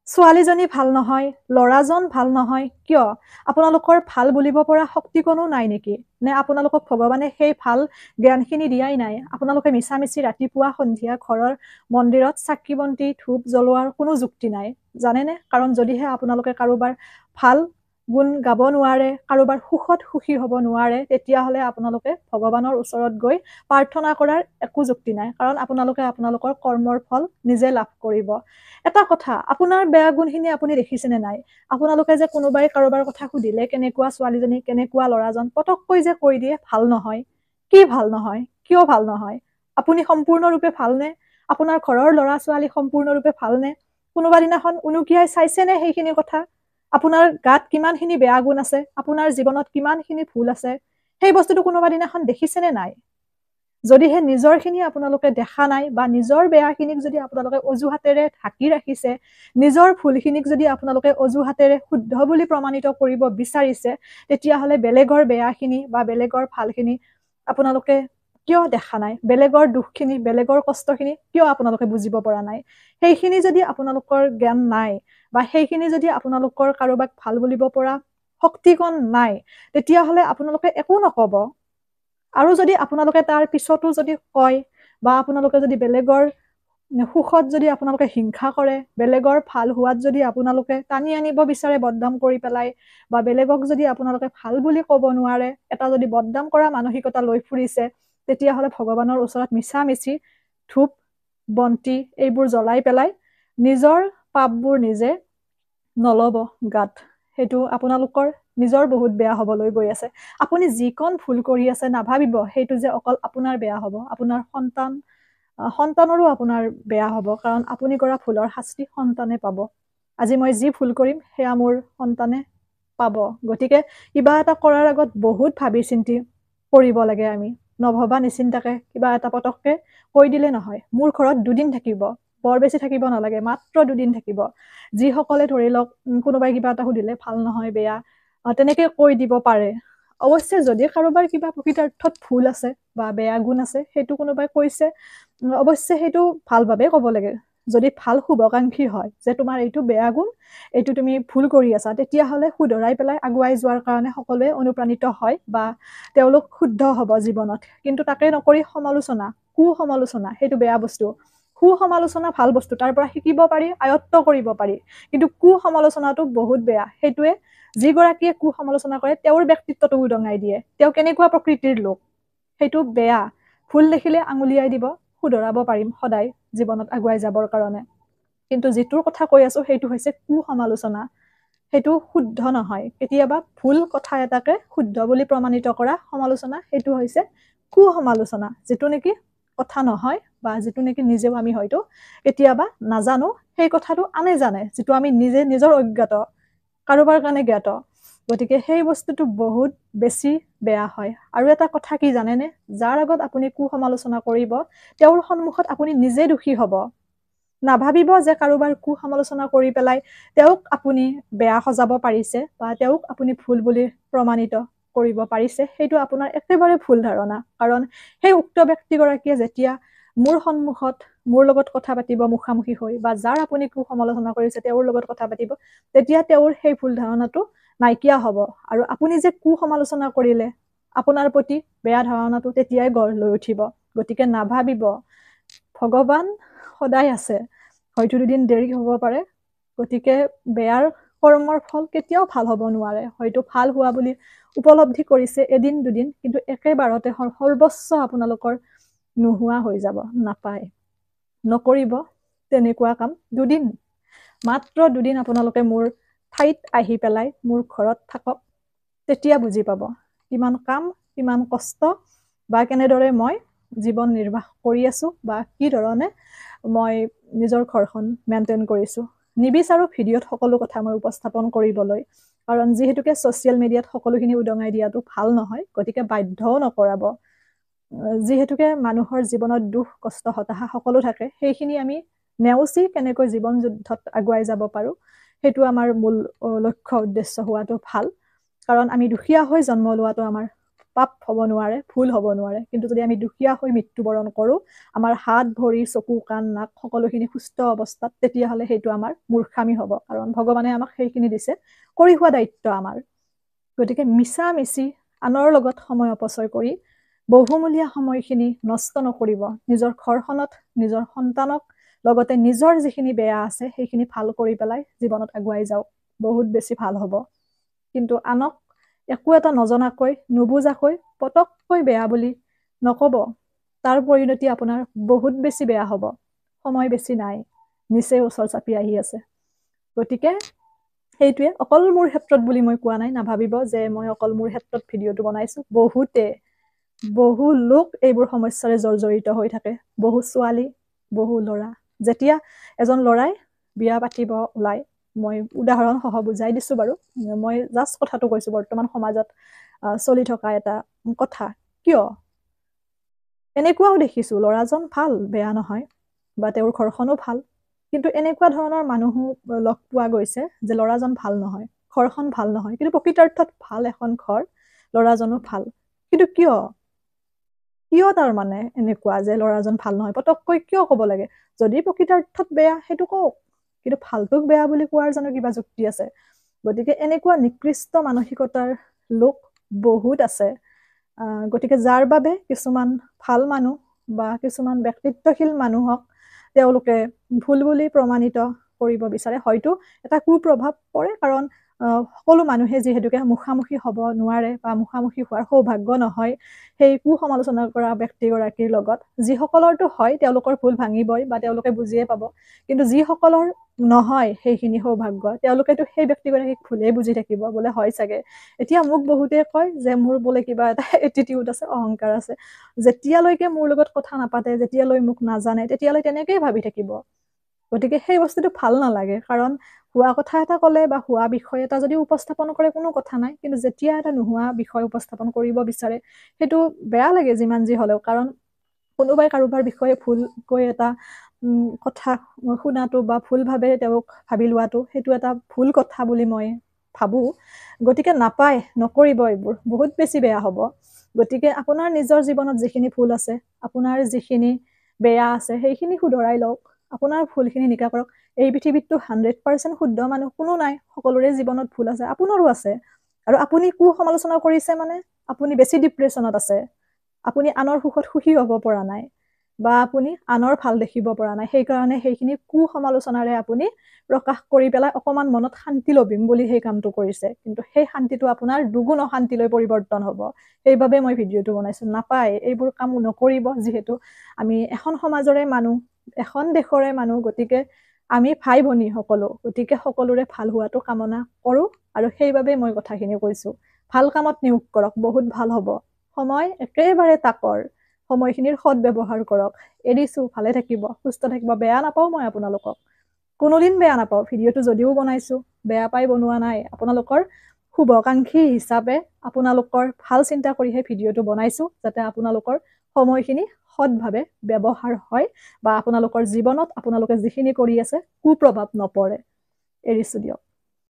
ছোৱালীজনী ভাল নহয়, ল'ৰাজন ভাল নহয়, কিয়? আপোনালোকৰ ভাল বুলিব পৰা শক্তি কোনো নাই নেকি? নে আপোনালোকক ভগৱানে সেই ভাল জ্ঞানখিনি দিয়াই নাই? আপোনালোকে মিছামিছি ৰাতিপুৱা সন্ধিয়া ঘৰৰ মন্দিৰত চাকি বন্তি ধূপ জ্বলোৱাৰ কোনো যুক্তি নাই, জানেনে? কাৰণ যদিহে আপোনালোকে কাৰোবাৰ ভাল গুণ গাব নোৱাৰে, কাৰোবাৰ সুখত সুখী হ'ব নোৱাৰে, তেতিয়াহ'লে আপোনালোকে ভগৱানৰ ওচৰত গৈ প্ৰাৰ্থনা কৰাৰ একো যুক্তি নাই, কাৰণ আপোনালোকে আপোনালোকৰ কৰ্মৰ ফল নিজে লাভ কৰিব। এটা কথা, আপোনাৰ বেয়া গুণখিনি আপুনি দেখিছেনে নাই? আপোনালোকে যে কোনোবাই কাৰোবাৰ কথা সুধিলে কেনেকুৱা ছোৱালীজনী, কেনেকুৱা ল'ৰাজন, পটককৈ যে কৈ দিয়ে ভাল নহয়। কি ভাল নহয়? কিয় ভাল নহয়? আপুনি সম্পূৰ্ণৰূপে ভালনে? আপোনাৰ ঘৰৰ ল'ৰা ছোৱালী সম্পূৰ্ণৰূপে ভালনে? কোনোবা দিনাখন উনুকিয়াই চাইছেনে সেইখিনি কথা? আপোনাৰ গাত কিমানখিনি বেয়া গুণ আছে, আপোনাৰ জীৱনত কিমানখিনি ভুল আছে, সেই বস্তুটো কোনোবা দিনাখন দেখিছেনে নাই? যদিহে নিজৰখিনি আপোনালোকে দেখা নাই বা নিজৰ বেয়াখিনিক যদি আপোনালোকে অজুহাতেৰে ঢাকি ৰাখিছে, নিজৰ ভুলখিনিক যদি আপোনালোকে অজুহাতেৰে শুদ্ধ বুলি প্ৰমাণিত কৰিব বিচাৰিছে, তেতিয়াহ'লে বেলেগৰ বেয়াখিনি বা বেলেগৰ ভালখিনি আপোনালোকে কিয় দেখা নাই? বেলেগৰ দুখখিনি, বেলেগৰ কষ্টখিনি কিয় আপোনালোকে বুজিব পৰা নাই? সেইখিনি যদি আপোনালোকৰ জ্ঞান নাই বা সেইখিনি যদি আপোনালোকৰ কাৰোবাক ভাল বুলিব পৰা শক্তিকণ নাই, তেতিয়াহ'লে আপোনালোকে একো নক'ব। আৰু যদি আপোনালোকে তাৰ পিছতো যদি কয় বা আপোনালোকে যদি বেলেগৰ সুখত যদি আপোনালোকে হিংসা কৰে, বেলেগৰ ভাল হোৱাত যদি আপোনালোকে টানি আনিব বিচাৰে বদনাম কৰি পেলাই, বা বেলেগক যদি আপোনালোকে ভাল বুলি ক'ব নোৱাৰে, এটা যদি বদনাম কৰা মানসিকতা লৈ ফুৰিছে, তেতিয়াহ'লে ভগৱানৰ ওচৰত মিছামিছি ধূপ বন্তি এইবোৰ জ্বলাই পেলাই নিজৰ পাপবোৰ নিজে নল'ব গাত। সেইটো আপোনালোকৰ নিজৰ বহুত বেয়া হ'বলৈ গৈ আছে। আপুনি যিকণ ভুল কৰি আছে নাভাবিব সেইটো যে অকল আপোনাৰ বেয়া হ'ব, আপোনাৰ সন্তানৰো আপোনাৰ বেয়া হ'ব, কাৰণ আপুনি কৰা ভুলৰ শাস্তি সন্তানে পাব। আজি মই যি ভুল কৰিম সেয়া মোৰ সন্তানে পাব। গতিকে কিবা এটা কৰাৰ আগত বহুত ভাবি চিন্তি কৰিব লাগে। আমি নভবা নিচিন্তাকে কিবা এটা পটককে কৈ দিলে নহয়। মোৰ ঘৰত 2 দিন থাকিব, বৰ বেছি থাকিব নালাগে, মাত্ৰ 2 দিন থাকিব। যিসকলে ধৰি লওক কোনোবাই কিবা এটা সুধিলে ভাল নহয়, বেয়া, তেনেকে কৈ দিব পাৰে। অৱশ্যে যদি কাৰোবাৰ কিবা প্ৰকৃতাৰ্থত ভুল আছে বা বেয়া গুণ আছে, সেইটো কোনোবাই কৈছে, অৱশ্যে সেইটো ভালভাৱে ক'ব লাগে। যদি ভাল শুভাকাংক্ষী হয় যে তোমাৰ এইটো বেয়া গুণ, এইটো তুমি ভুল কৰি আছা, তেতিয়াহ'লে শুধৰাই পেলাই আগুৱাই যোৱাৰ কাৰণে সকলোৱে অনুপ্ৰাণিত হয় বা তেওঁলোক শুদ্ধ হ'ব জীৱনত। কিন্তু তাকে নকৰি সমালোচনা, কুসমালোচনা সেইটো বেয়া বস্তু। সুসমালোচনা ভাল বস্তু, তাৰ পৰা শিকিব পাৰি, আয়ত্ত কৰিব পাৰি। কিন্তু কুসমালোচনাটো বহুত বেয়া। সেইটোৱে যিগৰাকীয়ে কুসমালোচনা কৰে তেওঁৰ ব্যক্তিত্বটো উদঙাই দিয়ে, তেওঁ কেনেকুৱা প্ৰকৃতিৰ লোক, সেইটো বেয়া। ভুল দেখিলে আঙুলিয়াই দিব, শুধৰাব পাৰিম সদায় জীৱনত আগুৱাই যাবৰ কাৰণে। কিন্তু যিটোৰ কথা কৈ আছো সেইটো হৈছে কুসমালোচনা। সেইটো শুদ্ধ নহয়। কেতিয়াবা ভুল কথা এটাকে শুদ্ধ বুলি প্ৰমাণিত কৰা সমালোচনা, সেইটো হৈছে কুসমালোচনা, যিটো নেকি কথা নহয় বা যিটো নেকি নিজেও আমি হয়তো কেতিয়াবা নাজানো, সেই কথাটো আনে জানে, যিটো আমি নিজে নিজৰ অজ্ঞাত, কাৰোবাৰ কাৰণে জ্ঞাত। গতিকে সেই বস্তুটো বহুত বেছি বেয়া হয়। আৰু এটা কথা কি জানেনে? যাৰ আগত আপুনি কুসমালোচনা কৰিব, তেওঁৰ সন্মুখত আপুনি নিজে দোষী হ'ব। নাভাবিব যে কাৰোবাৰ কুসমালোচনা কৰি পেলাই তেওঁক আপুনি বেয়া সজাব পাৰিছে বা তেওঁক আপুনি ভুল বুলি প্ৰমাণিত কৰিব পাৰিছে। সেইটো আপোনাৰ একেবাৰে ভুল ধাৰণা। কাৰণ সেই উক্ত ব্যক্তিগৰাকীয়ে যেতিয়া মোৰ সন্মুখত মোৰ লগত কথা পাতিব মুখামুখি হৈ, বা যাৰ আপুনি কুসমালোচনা কৰিছে তেওঁৰ লগত কথা পাতিব, তেতিয়া তেওঁৰ সেই ভুল ধাৰণাটো নাইকিয়া হ'ব। আৰু আপুনি যে কুসমালোচনা কৰিলে, আপোনাৰ প্ৰতি বেয়া ধাৰণাটো তেতিয়াই গঢ় লৈ উঠিব। গতিকে নাভাবিব, ভগৱান সদায় আছে, হয়তো 2 দিন দেৰি হ'ব পাৰে। গতিকে বেয়াৰ কৰ্মৰ ফল কেতিয়াও ভাল হ'ব নোৱাৰে। হয়তো ভাল হোৱা বুলি উপলব্ধি কৰিছে এদিন 2 দিন, কিন্তু একেবাৰতে সৰ্বস্ব আপোনালোকৰ নোহোৱা হৈ যাব, নাপায়। নকৰিব তেনেকুৱা কাম। 2 দিন, মাত্ৰ 2 দিন আপোনালোকে মোৰ ঠাইত আহি পেলাই মোৰ ঘৰত থাকক, তেতিয়া বুজি পাব কিমান কাম, কিমান কষ্ট, বা কেনেদৰে মই জীৱন নিৰ্বাহ কৰি আছো, বা কি ধৰণে মই নিজৰ ঘৰখন মেইনটেইন কৰিছো। নিবিচাৰো ভিডিঅ'ত সকলো কথা মই উপস্থাপন কৰিবলৈ, কাৰণ যিহেতুকে ছ'চিয়েল মিডিয়াত সকলোখিনি উদঙাই দিয়াটো ভাল নহয়। গতিকে বাধ্যও নকৰাব। যিহেতুকে মানুহৰ জীৱনত দুখ, কষ্ট, হতাশা সকলো থাকে, সেইখিনি আমি নেওচি কেনেকৈ জীৱন যুদ্ধত আগুৱাই যাব পাৰো, সেইটো আমাৰ মূল লক্ষ্য উদ্দেশ্য হোৱাটো ভাল। কাৰণ আমি দুখীয়া হৈ জন্ম লোৱাটো আমাৰ পাপ হ'ব নোৱাৰে, ভুল হ'ব নোৱাৰে। কিন্তু যদি আমি দুখীয়া হৈ মৃত্যুবৰণ কৰোঁ, আমাৰ হাত ভৰি চকু কাণ নাক সকলোখিনি সুস্থ অৱস্থাত, তেতিয়াহ'লে সেইটো আমাৰ মূৰ্খামি হ'ব। কাৰণ ভগৱানে আমাক সেইখিনি দিছে, কৰি হোৱা দায়িত্ব আমাৰ। গতিকে মিছা মিছি আনৰ লগত সময় অপচয় কৰি বহুমূলীয়া সময়খিনি নষ্ট নকৰিব। নিজৰ ঘৰখনত নিজৰ সন্তানক লগতে নিজৰ যিখিনি বেয়া আছে সেইখিনি ভাল কৰি পেলাই জীৱনত আগুৱাই যাওক, বহুত বেছি ভাল হ'ব। কিন্তু আনক একো এটা নজনাকৈ নুবুজাকৈ পটককৈ বেয়া বুলি নক'ব, তাৰ পৰিণতি আপোনাৰ বহুত বেছি বেয়া হ'ব। সময় বেছি নাই, নিচেই ওচৰ চাপি আহি আছে। গতিকে সেইটোৱে, অকল মোৰ ক্ষেত্ৰত বুলি মই কোৱা নাই, নাভাবিব যে মই অকল মোৰ ক্ষেত্ৰত ভিডিঅ'টো বনাইছোঁ। বহু লোক এইবোৰ সমস্যাৰে জৰ্জৰিত হৈ থাকে, বহু ছোৱালী, বহু ল'ৰা। যেতিয়া এজন ল'ৰাই বিয়া পাতিব ওলাই, মই উদাহৰণ সহ বুজাই দিছোঁ বাৰু, মই জাষ্ট কথাটো কৈছোঁ, বৰ্তমান সমাজত চলি থকা এটা কথা। কিয় এনেকুৱাও দেখিছোঁ, ল'ৰাজন ভাল, বেয়া নহয়, বা তেওঁৰ ঘৰখনো ভাল, কিন্তু এনেকুৱা ধৰণৰ মানুহো লগ পোৱা গৈছে যে ল'ৰাজন ভাল নহয়, ঘৰখন ভাল নহয়, কিন্তু প্ৰকৃতাৰ্থত ভাল এখন ঘৰ, ল'ৰাজনো ভাল। কিন্তু কিয় তাৰ মানে এনেকুৱা যে ল'ৰাজন ভাল নহয়, পটককৈ কিয় ক'ব লাগে? যদি প্ৰকৃতাৰ্থত বেয়া সেইটো কওক, কিন্তু ভালটোক বেয়া বুলি কোৱাৰ জানো কিবা যুক্তি আছে? গতিকে এনেকুৱা নিকৃষ্ট মানসিকতাৰ লোক বহুত আছে। গতিকে যাৰ বাবে কিছুমান ভাল মানুহ বা কিছুমান ব্যক্তিত্বশীল মানুহক তেওঁলোকে ভুল বুলি প্ৰমাণিত কৰিব বিচাৰে। হয়তো এটা কুপ্ৰভাৱ পৰে, কাৰণ সকলো মানুহে যিহেতুকে মুখামুখি হ'ব নোৱাৰে বা মুখামুখি হোৱাৰ সৌভাগ্য নহয় সেই কুসমালোচনা কৰা ব্যক্তিগৰাকীৰ লগত। যিসকলৰতো হয় তেওঁলোকৰ ভুল ভাঙিবই বা তেওঁলোকে বুজিয়ে পাব, কিন্তু যিসকলৰ নহয় সেইখিনি সৌভাগ্য, তেওঁলোকেতো সেই ব্যক্তিগৰাকীক ভুলেই বুজি থাকিব, বোলে হয় চাগে। এতিয়া মোক বহুতে কয় যে মোৰ বোলে কিবা এটা এটিটিউড আছে, অহংকাৰ আছে। যেতিয়ালৈকে মোৰ লগত কথা নাপাতে, যেতিয়ালৈ মোক নাজানে, তেতিয়ালৈ তেনেকেই ভাবি থাকিব। গতিকে সেই বস্তুটো ভাল নালাগে, কাৰণ হোৱা কথা এটা ক'লে বা হোৱা বিষয় এটা যদি উপস্থাপন কৰে কোনো কথা নাই, কিন্তু যেতিয়া এটা নোহোৱা বিষয় উপস্থাপন কৰিব বিচাৰে সেইটো বেয়া লাগে যিমান যি হ'লেও। কাৰণ কোনোবাই কাৰোবাৰ বিষয়ে ভুলকৈ এটা কথা শুনাটো বা ভুলভাৱে তেওঁক ভাবি লোৱাটো, সেইটো এটা ভুল কথা বুলি মই ভাবোঁ। গতিকে নাপায়, নকৰিব, এইবোৰ বহুত বেছি বেয়া হ'ব। গতিকে আপোনাৰ নিজৰ জীৱনত যিখিনি ভুল আছে, আপোনাৰ যিখিনি বেয়া আছে, সেইখিনি শুধৰাই লওক, আপোনাৰ ভুলখিনি নিকা কৰক। এই পৃথিৱীততো 100% শুদ্ধ মানুহ কোনো নাই, সকলোৰে জীৱনত ভুল আছে, আপোনাৰো আছে। আৰু আপুনি সমালোচনা কৰিছে মানে আপুনি বেছি ডিপ্ৰেশ্যনত আছে, আপুনি আনৰ সুখত সুখী হ'ব পৰা নাই, বা আপুনি আনৰ ভাল দেখিব পৰা নাই, সেইকাৰণে সেইখিনি সমালোচনাৰে আপুনি প্ৰকাশ কৰি পেলাই অকণমান মনত শান্তি লভিম বুলি সেই কামটো কৰিছে। কিন্তু সেই শান্তিটো আপোনাৰ দুগুণ অশান্তিলৈ পৰিৱৰ্তন হ'ব। সেইবাবে মই ভিডিঅ'টো বনাইছোঁ। নাপায়, এইবোৰ কাম নকৰিব, যিহেতু আমি এখন সমাজৰে মানুহ, এখন দেশৰে মানুহ। গতিকে আমি ভাই ভনী সকলো, গতিকে সকলোৰে ভাল হোৱাটো কামনা কৰোঁ, আৰু সেইবাবে মই কথাখিনি কৈছোঁ। ভাল কামত নিয়োগ কৰক, বহুত ভাল হ'ব। সময় একেবাৰে তাকৰ, সময়খিনিৰ সৎ ব্যৱহাৰ কৰক। এৰিছোঁ, ভালে থাকিব, সুস্থ থাকিব। বেয়া নাপাওঁ মই আপোনালোকক, কোনোদিন বেয়া নাপাওঁ। ভিডিঅ'টো যদিও বনাইছোঁ, বেয়া পাই বনোৱা নাই, আপোনালোকৰ শুভাকাংক্ষী হিচাপে আপোনালোকৰ ভাল চিন্তা কৰিহে ভিডিঅ'টো বনাইছোঁ, যাতে আপোনালোকৰ সময়খিনি সৎভাৱে ব্যৱহাৰ হয় বা আপোনালোকৰ জীৱনত আপোনালোকে যিখিনি কৰি আছে কুপ্ৰভাৱ নপৰে। এৰিছোঁ দিয়ক।